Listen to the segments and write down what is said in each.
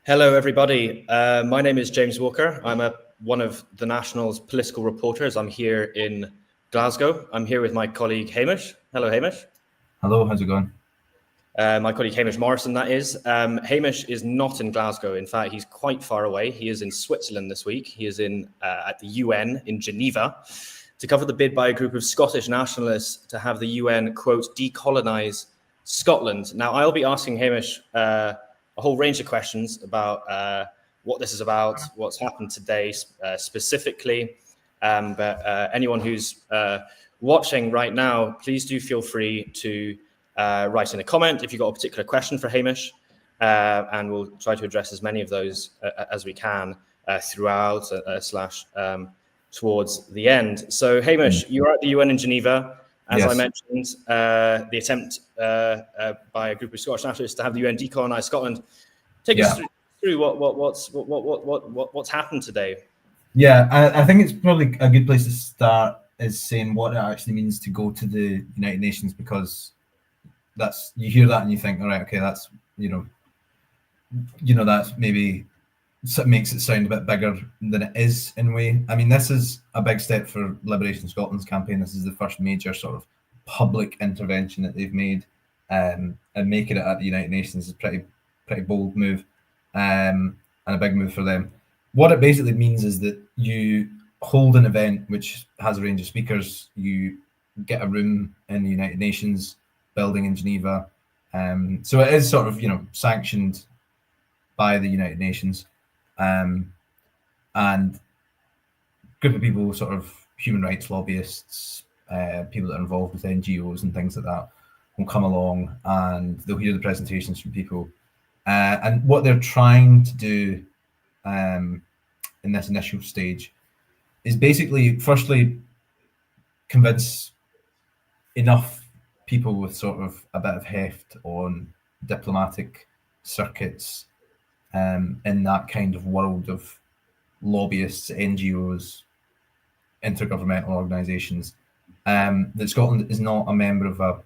Hello, everybody. My name is James Walker. I'm one of the National's political reporters. I'm here in Glasgow. I'm here with my colleague Hamish. Hello, Hamish. Hello, how's it going? My colleague Hamish Morrison, that is. Hamish is not in Glasgow. In fact, he's quite far away. He is in Switzerland this week. He is at the UN in Geneva to cover the bid by a group of Scottish nationalists to have the UN, quote, decolonise Scotland. Now, I'll be asking Hamish a whole range of questions about what this is about, what's happened today specifically. But anyone who's watching right now, please do feel free to write in a comment if you've got a particular question for Hamish, and we'll try to address as many of those as we can throughout towards the end. So Hamish, you're at the UN in Geneva. As I mentioned, the attempt by a group of Scottish nationalists to have the UN decolonise Scotland. Take us through what's happened today. Yeah, I think it's probably a good place to start is saying what it actually means to go to the United Nations, because you hear that and you think, all right, okay, that's that's maybe makes it sound a bit bigger than it is in a way. I mean, this is a big step for Liberation Scotland's campaign. This is the first major sort of public intervention that they've made, and making it at the United Nations is pretty bold move, and a big move for them. What it basically means is that you hold an event which has a range of speakers. You get a room in the United Nations building in Geneva, so it is sort of sanctioned by the United Nations. And a group of people, sort of human rights lobbyists, people that are involved with NGOs and things like that, will come along and they'll hear the presentations from people. And what they're trying to do in this initial stage is basically, firstly, convince enough people with sort of a bit of heft on diplomatic circuits in that kind of world of lobbyists, NGOs, intergovernmental organisations, that Scotland is not a member of a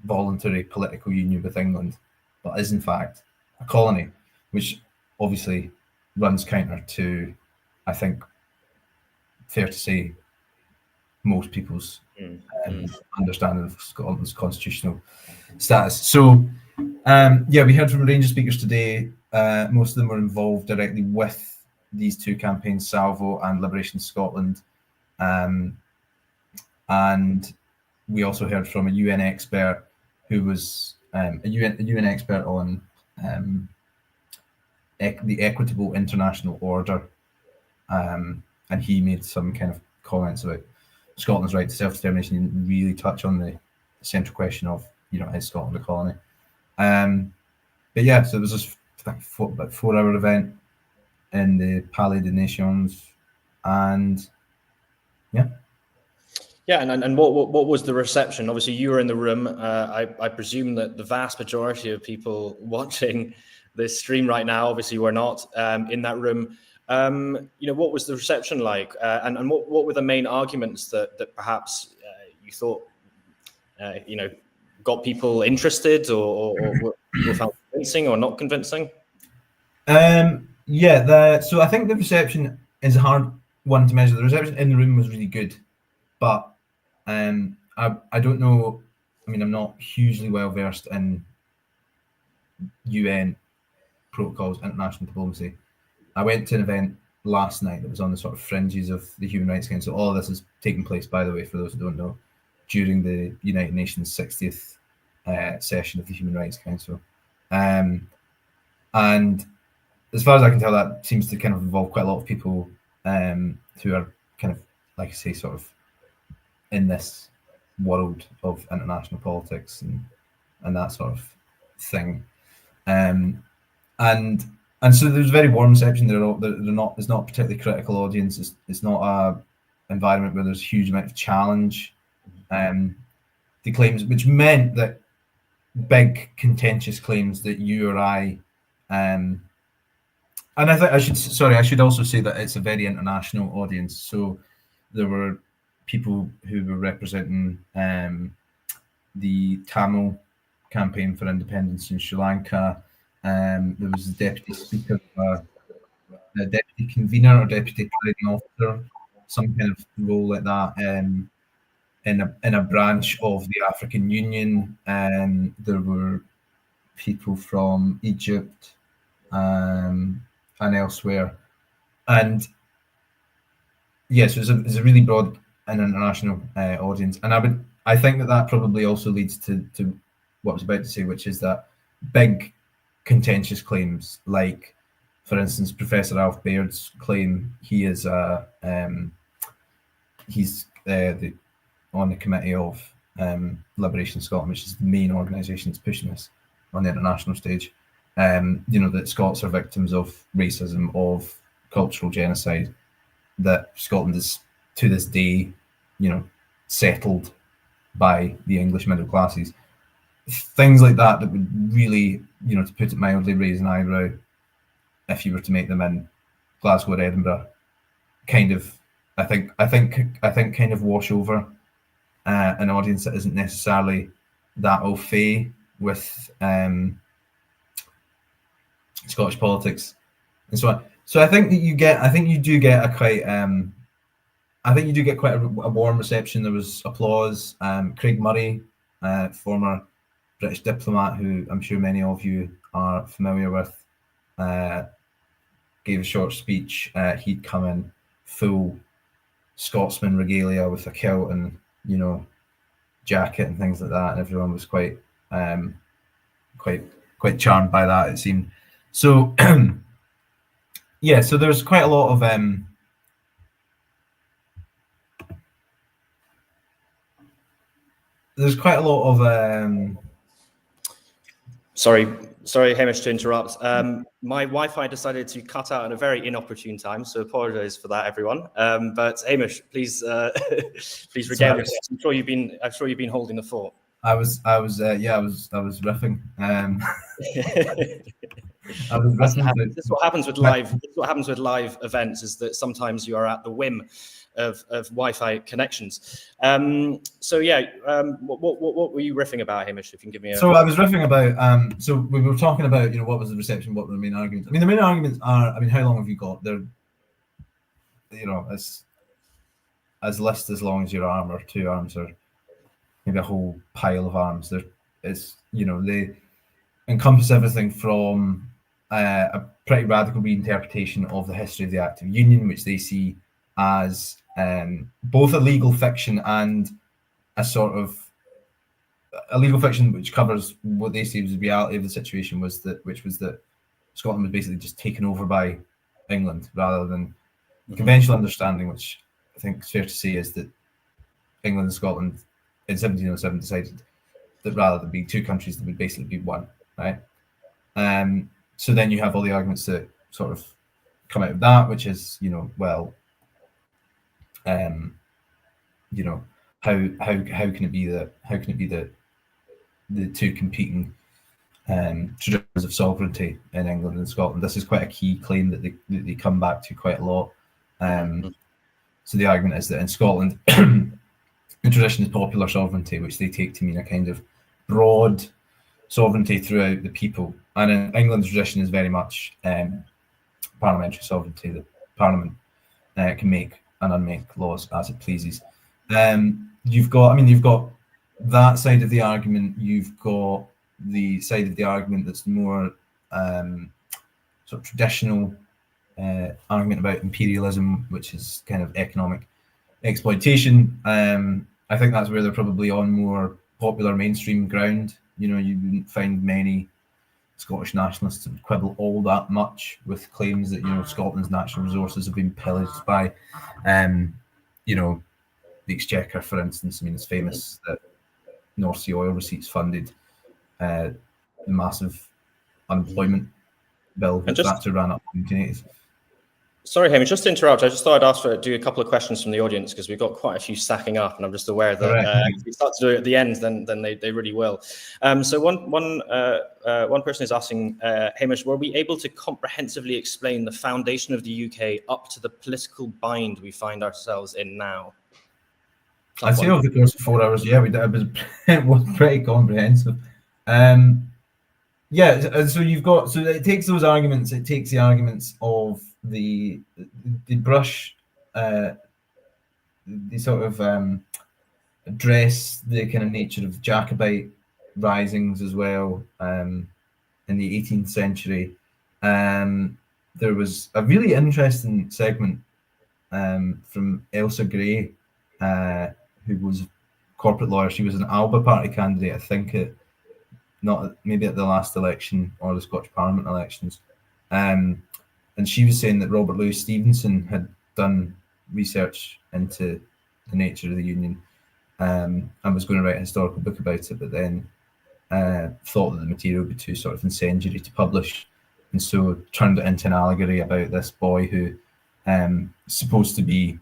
voluntary political union with England, but is in fact a colony, which obviously runs counter to, I think, fair to say, most people's understanding of Scotland's constitutional status. So, we heard from a range of speakers today. Most of them were involved directly with these two campaigns, Salvo and Liberation Scotland. And we also heard from a UN expert who was a UN expert on the equitable international order. And he made some kind of comments about Scotland's right to self-determination. He didn't really touch on the central question of, is Scotland a colony? But yeah, so it was just about 4-hour event in the Palais des Nations, and and what was the reception? Obviously, you were in the room. I presume that the vast majority of people watching this stream right now obviously were not in that room. What was the reception like, and what were the main arguments that perhaps you thought got people interested or found convincing or not convincing? So I think the reception is a hard one to measure. The reception in the room was really good, but I don't know. I mean, I'm not hugely well versed in UN protocols, international diplomacy. I went to an event last night that was on the sort of fringes of the Human Rights Council. All of this is taking place, by the way, for those who don't know, during the United Nations 60th session of the Human Rights Council. And as far as I can tell, that seems to kind of involve quite a lot of people who are kind of, like I say, sort of in this world of international politics and that sort of thing. And so there's a very warm reception. It's not a particularly critical audience. It's not a environment where there's a huge amount of challenge. The claims, which meant that big contentious claims that you or I, and I think I should also say that it's a very international audience. So there were people who were representing the Tamil campaign for independence in Sri Lanka. There was a deputy speaker, a deputy convener or deputy presiding officer, some kind of role like that. In a branch of the African Union, there were people from Egypt and elsewhere, and yes, it's a really broad and international audience, and I think that probably also leads to what I was about to say, which is that big contentious claims, like for instance Professor Alf Baird's claim. He is he's on the committee of Liberation Scotland, which is the main organisation that's pushing this on the international stage. That Scots are victims of racism, of cultural genocide, that Scotland is to this day, settled by the English middle classes. Things like that would really, to put it mildly, raise an eyebrow if you were to make them in Glasgow or Edinburgh. Kind of, I think kind of wash over an audience that isn't necessarily that au fait with Scottish politics and so on. So I think you do get quite a warm reception. There was applause. Craig Murray, former British diplomat, who I'm sure many of you are familiar with, gave a short speech. He'd come in full Scotsman regalia with a kilt and jacket and things like that, and everyone was quite charmed by that, it seemed. So yeah, so there's quite a lot of Sorry, Hamish, to interrupt. My Wi-Fi decided to cut out at a very inopportune time, so apologise for that, everyone. But Hamish, please regale us. I'm sure you've been holding the fort. I was riffing. This is what happens with live. This is what happens with live events, is that sometimes you are at the whim of Wi-Fi connections. So yeah, what were you riffing about, Hamish? If you can give me a... So I was riffing about, so we were talking about, what was the reception, what were the main arguments? I mean, the main arguments are, how long have you got? They're, as list as long as your arm, or two arms, or maybe a whole pile of arms. They encompass everything from a pretty radical reinterpretation of the history of the Act of Union, which they see as both a legal fiction and a sort of a legal fiction which covers what they see as the reality of the situation, which was that Scotland was basically just taken over by England, rather than the conventional understanding, which I think is fair to say, is that England and Scotland in 1707 decided that rather than being two countries, they would basically be one, right? So then you have all the arguments that sort of come out of that, which is, how can it be that the two competing traditions of sovereignty in England and Scotland? This is quite a key claim that they come back to quite a lot. So the argument is that in Scotland, the tradition is popular sovereignty, which they take to mean a kind of broad sovereignty throughout the people. And in England's tradition is very much parliamentary sovereignty. The Parliament can make and unmake laws as it pleases. You've got that side of the argument. You've got the side of the argument that's more sort of traditional argument about imperialism, which is kind of economic exploitation. I think that's where they're probably on more popular mainstream ground. You wouldn't find many Scottish nationalists that would quibble all that much with claims that Scotland's natural resources have been pillaged by the Exchequer, for instance. I mean, it's famous that North Sea oil receipts funded the massive unemployment bill that Thatcher ran up in the 1980s. Sorry, Hamish, just to interrupt. I just thought I'd do a couple of questions from the audience, because we've got quite a few stacking up, and I'm just aware that if we start to do it at the end, then they really will. So one person is asking, Hamish, were we able to comprehensively explain the foundation of the UK up to the political bind we find ourselves in now? I'd say over the course of 4 hours, yeah, we did. It was pretty comprehensive. Yeah, and so you've got, so it takes those arguments. It takes the arguments of the brush, the sort of address the kind of nature of Jacobite risings as well. In the 18th century, there was a really interesting segment from Elsa Gray, who was a corporate lawyer. She was an Alba Party candidate, I think, maybe at the last election or the Scottish Parliament elections. And she was saying that Robert Louis Stevenson had done research into the nature of the Union, and was going to write a historical book about it, but then thought that the material would be too sort of incendiary to publish, and so turned it into an allegory about this boy who is supposed to be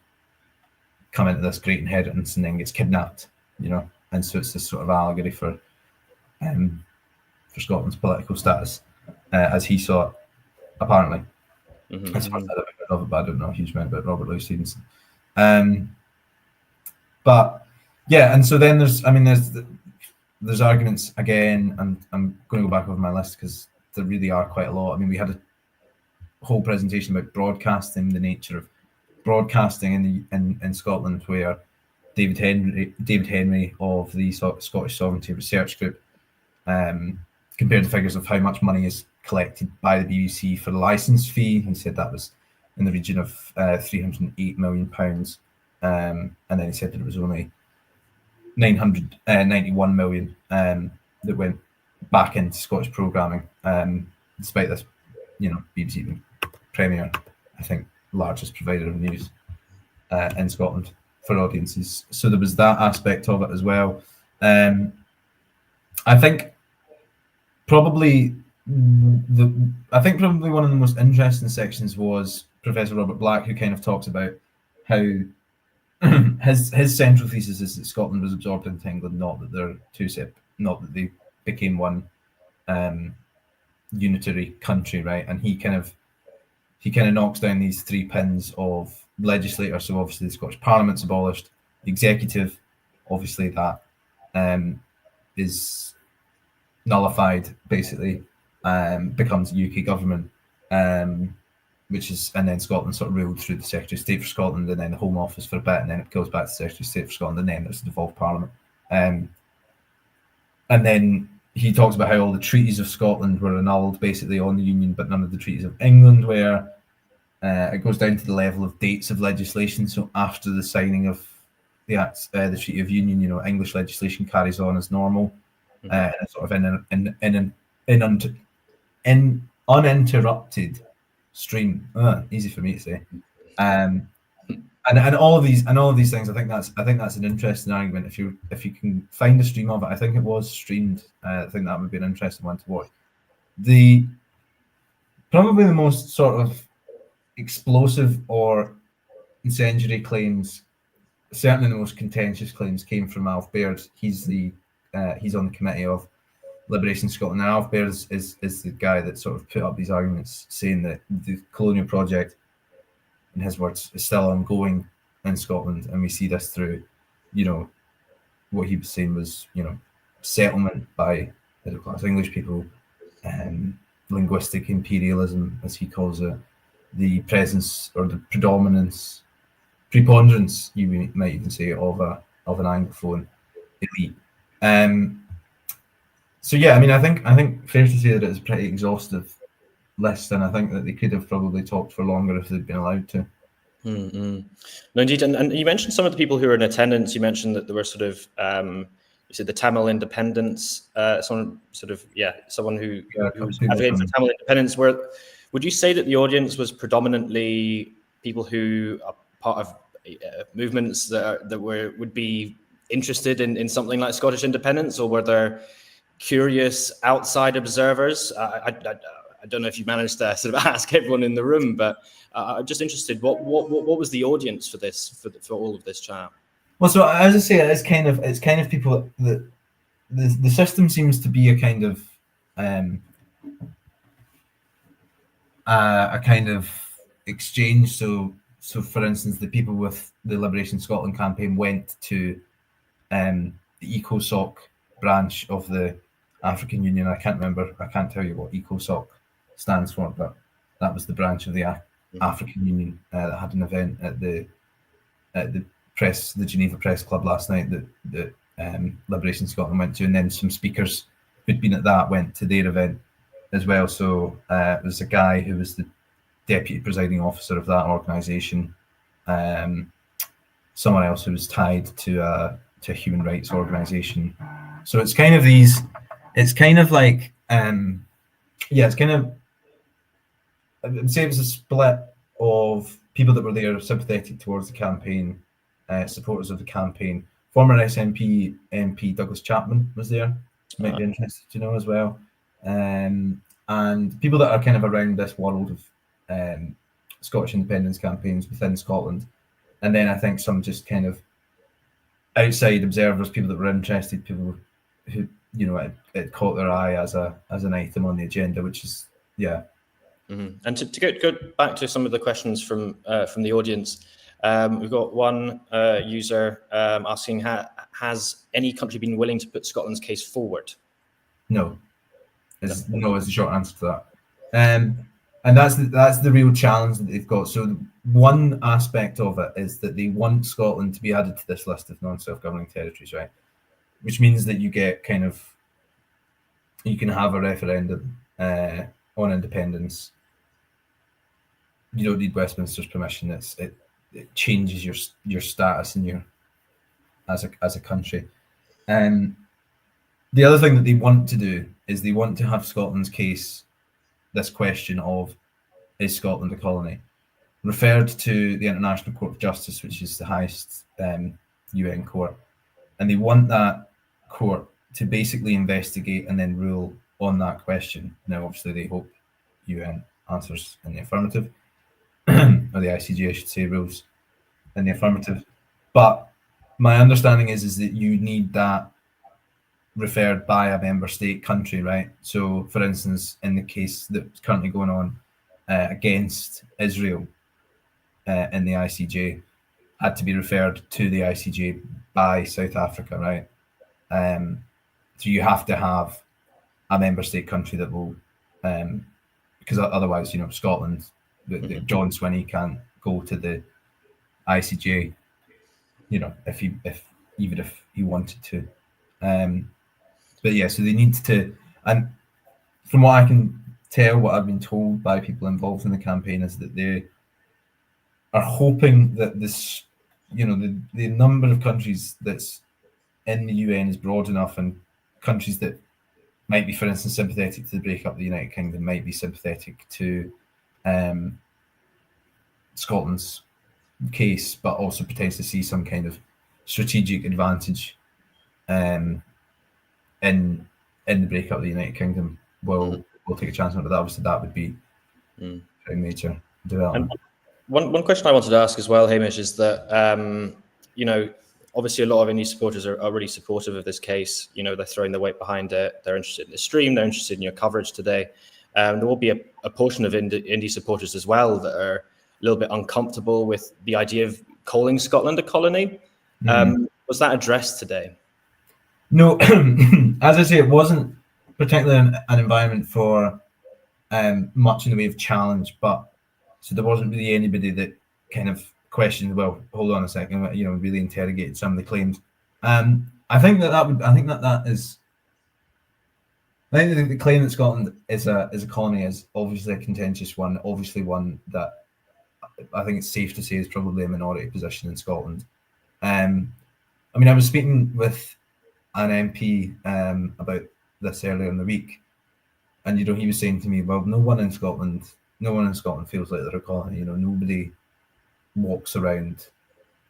come into this great inheritance and then gets kidnapped, and so it's this sort of allegory for Scotland's political status as he saw it, apparently. That's the first I've ever heard of it, but I don't know a huge amount about Robert Louis Stevenson. But yeah, and so then there's arguments again, and I'm going to go back over my list because there really are quite a lot. I mean, we had a whole presentation about broadcasting, the nature of broadcasting in Scotland, where David Henry of the Scottish Sovereignty Research Group compared the figures of how much money is collected by the BBC for the licence fee. He said that was in the region of £308 million, and then he said that it was only 991 million that went back into Scottish programming, despite this, BBC being premier, I think, largest provider of news in Scotland for audiences. So there was that aspect of it as well. I think probably one of the most interesting sections was Professor Robert Black, who kind of talks about how his central thesis is that Scotland was absorbed into England, not that they're two separate, not that they became one unitary country, right? And he kind of knocks down these three pins of legislature. So obviously the Scottish Parliament's abolished, the executive, obviously that is nullified, basically, becomes a UK government, and then Scotland sort of ruled through the Secretary of State for Scotland, and then the Home Office for a bit, and then it goes back to the Secretary of State for Scotland, and then there's the devolved Parliament. And then he talks about how all the treaties of Scotland were annulled, basically, on the Union, but none of the treaties of England were. It goes down to the level of dates of legislation. So after the signing of the Treaty of Union, English legislation carries on as normal, sort of in uninterrupted stream. Easy for me to say. And all of these things, I think that's an interesting argument. If you can find a stream of it, I think it was streamed. I think that would be an interesting one to watch. Probably the most sort of explosive or incendiary claims, certainly the most contentious claims, came from Alf Baird. He's on the committee of Liberation Scotland. Now, Alf Baird is the guy that sort of put up these arguments, saying that the colonial project, in his words, is still ongoing in Scotland, and we see this through, what he was saying was, settlement by middle-class English people, linguistic imperialism, as he calls it, the presence or the preponderance, you might even say, of an Anglophone elite. So yeah, I mean, I think fair to say that it's a pretty exhaustive list, and I think that they could have probably talked for longer if they'd been allowed to. Mm-hmm. No, indeed, and you mentioned some of the people who were in attendance. You mentioned that there were sort of, you said the Tamil independence, someone who was advocating for Tamil independence. Would you say that the audience was predominantly people who are part of movements that would be interested in something like Scottish independence, or were there curious outside observers? I don't know if you managed to sort of ask everyone in the room, but I'm just interested. What was the audience for this for all of this chat? Well, so as I say, it's kind of people that the system seems to be a kind of exchange. So for instance, the people with the Liberation Scotland campaign went to the ECOSOC branch of the African Union. I can't tell you what ECOSOC stands for, but that was the branch of the African Union that had an event at the Geneva Press Club last night that Liberation Scotland went to, and then some speakers who'd been at that went to their event as well. So it was a guy who was the deputy presiding officer of that organisation, someone else who was tied to a human rights organisation. So it's kind of like I'd say it was a split of people that were there sympathetic towards the campaign, supporters of the campaign. Former SNP MP Douglas Chapman was there. Might be interested to know as well. And people that are kind of around this world of Scottish independence campaigns within Scotland. And then I think some just kind of outside observers, people that were interested, people who, it caught their eye as an item on the agenda, which is, yeah. Mm-hmm. And to go back to some of the questions from the audience, we've got one user asking, has any country been willing to put Scotland's case forward? No. Is the short answer to that. And that's the real challenge that they've got. So one aspect of it is that they want Scotland to be added to this list of non-self-governing territories, right? Which means that you get you can have a referendum on independence. You don't need Westminster's permission. It changes your status in as a country. The other thing that they want to do is they want to have Scotland's case, this question of, is Scotland a colony, referred to the International Court of Justice, which is the highest UN court. And they want that court to basically investigate and then rule on that question. Now, obviously, they hope UN answers in the affirmative, or the ICJ, I should say, rules in the affirmative. But my understanding is that you need that referred by a member state country, right? So, for instance, in the case that's currently going on against Israel in the ICJ, had to be referred to the ICJ by South Africa, right? So you have to have a member state country that will, because otherwise, Scotland, John Swinney can't go to the ICJ, if he wanted to. But yeah, so they need to, and from what I can tell, what I've been told by people involved in the campaign is that they are hoping that this, the number of countries that's in the UN is broad enough, and countries that might be, for instance, sympathetic to the breakup of the United Kingdom might be sympathetic to Scotland's case, but also potentially see some kind of strategic advantage in the breakup of the United Kingdom. We'll take a chance on it. Obviously, that would be a major development. And one question I wanted to ask as well, Hamish, is that obviously a lot of Indie supporters are really supportive of this case. They're throwing their weight behind it. They're interested in the stream. They're interested in your coverage today. There will be a portion of Indie supporters as well that are a little bit uncomfortable with the idea of calling Scotland a colony. Was that addressed today? No, as I say, it wasn't particularly an environment for much in the way of challenge, but so there wasn't really anybody that kind of questioned, well, hold on a second, really interrogated some of the claims. I think the claim that Scotland is a colony is obviously a contentious one, obviously one that I think it's safe to say is probably a minority position in Scotland. I was speaking with an MP about this earlier in the week, and he was saying to me, well, no one in Scotland feels like they're a colony. Nobody walks around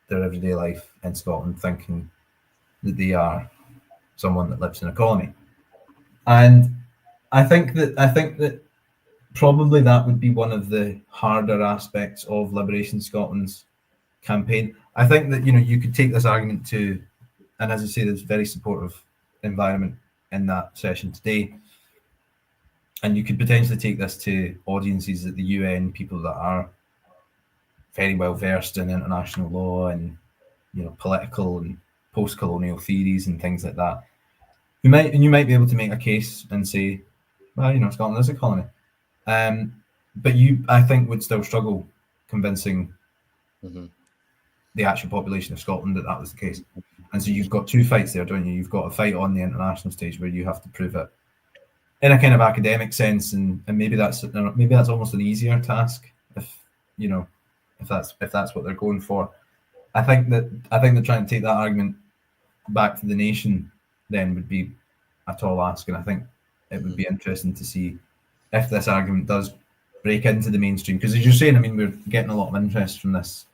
their everyday life in Scotland thinking that they are someone that lives in a colony. And I think that probably that would be one of the harder aspects of Liberation Scotland's campaign. I think that you could take this argument to, and as I say, there's very supportive environment in that session today, and you could potentially take this to audiences at the UN, people that are very well versed in international law and political and post-colonial theories and things like that, you might be able to make a case and say, well, Scotland is a colony, but I think would still struggle convincing the actual population of Scotland that was the case. And so you've got two fights there, don't you? You've got a fight on the international stage where you have to prove it in a kind of academic sense, and maybe that's almost an easier task if that's what they're going for. I think that trying to take that argument back to the nation then would be a tall ask, and I think it would be interesting to see if this argument does break into the mainstream, because as you're saying, I mean, we're getting a lot of interest from this,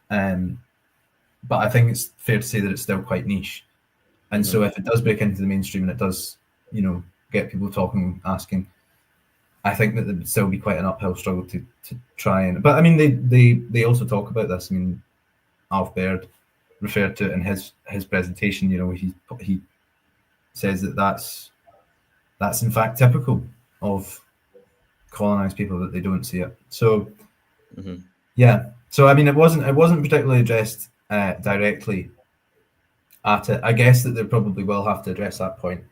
but I think it's fair to say that it's still quite niche, and so if it does break into the mainstream and it does, get people talking, asking, I think that there would still be quite an uphill struggle to try and. But I mean, they also talk about this. I mean, Alf Baird referred to it in his presentation. He says that that's in fact typical of colonized people, that they don't see it. So yeah. So I mean, it wasn't particularly addressed directly at it. I guess that they probably will have to address that point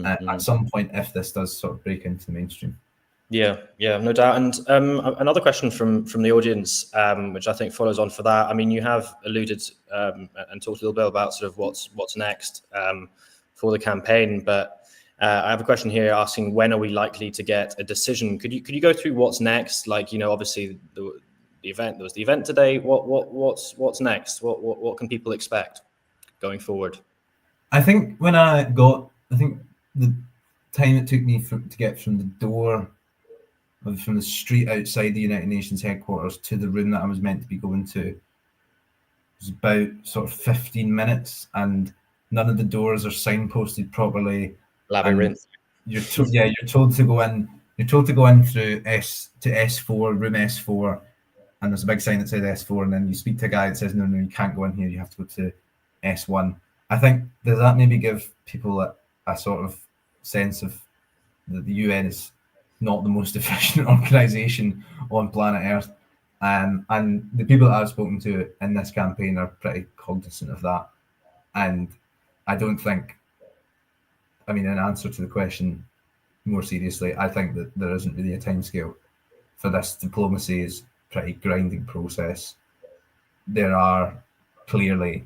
at some point if this does sort of break into the mainstream. Yeah, no doubt. And another question from the audience, which I think follows on for that. I mean, you have alluded and talked a little bit about sort of what's next for the campaign, but I have a question here asking, when are we likely to get a decision? Could you go through what's next? Like, obviously the event, there was the event today. What's next? What can people expect going forward? I think the time it took me to get from the door, from the street outside the United Nations headquarters to the room that I was meant to be going to, was about sort of 15 minutes, and none of the doors are signposted properly. Labyrinth. You're told to go in. You're told to go in through S4, room S4, and there's a big sign that says S4, and then you speak to a guy that says, no, you can't go in here. You have to go to S1. I think, does that maybe give people a sort of sense of that the UN is not the most efficient organization on planet Earth, and the people that I've spoken to in this campaign are pretty cognizant of that. And I don't think, I mean, in answer to the question more seriously, I think that there isn't really a timescale for this. Diplomacy is a pretty grinding process. There are clearly,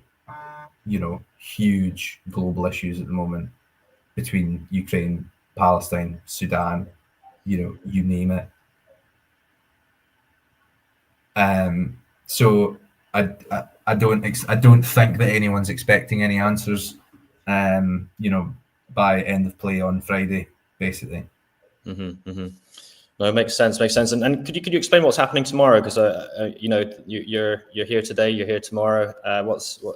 huge global issues at the moment between Ukraine, Palestine, Sudan, you name it. So I don't think that anyone's expecting any answers, by end of play on Friday, basically. No, it makes sense. And could you explain what's happening tomorrow? Because you're here today, you're here tomorrow.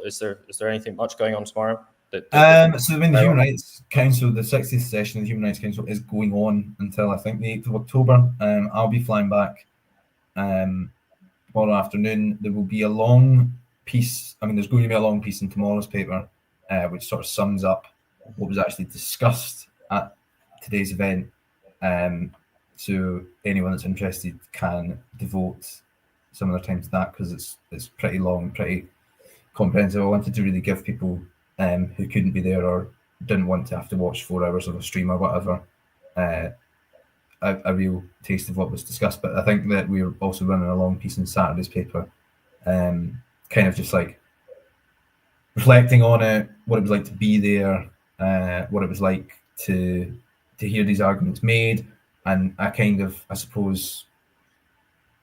Is there anything much going on tomorrow? So I mean, the Human Rights Council, the 60th session of the Human Rights Council is going on until I think the 8th of October. I'll be flying back tomorrow afternoon. There will be a long piece. I mean, there's going to be a long piece in tomorrow's paper, which sort of sums up what was actually discussed at today's event. So anyone that's interested can devote some of their time to that, because it's pretty long, pretty comprehensive. I wanted to really give people who couldn't be there or didn't want to have to watch 4 hours of a stream or whatever a real taste of what was discussed. But I think that we're also running a long piece in Saturday's paper, kind of just like reflecting on it, what it was like to be there, what it was like to hear these arguments made, and I suppose,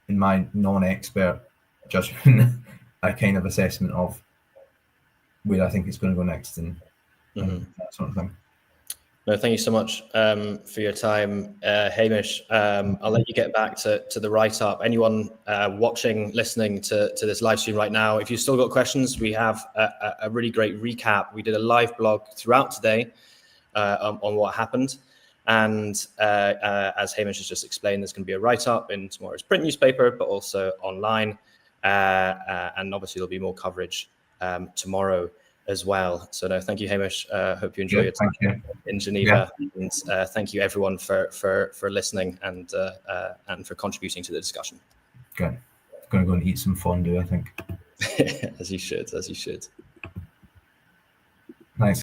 in my non-expert judgment, a kind of assessment of where I think it's going to go next, and that sort of thing. No, thank you so much for your time, Hamish. I'll let you get back to the write-up. Anyone watching, listening to this live stream right now, if you've still got questions, we have a really great recap. We did a live blog throughout today on what happened. And as Hamish has just explained, there's going to be a write-up in tomorrow's print newspaper, but also online. And obviously there'll be more coverage tomorrow as well. So no, thank you, Hamish. Hope you enjoy your time in Geneva. Yeah. And thank you everyone for listening and for contributing to the discussion. Good. I'm going to go and eat some fondue, I think. As you should.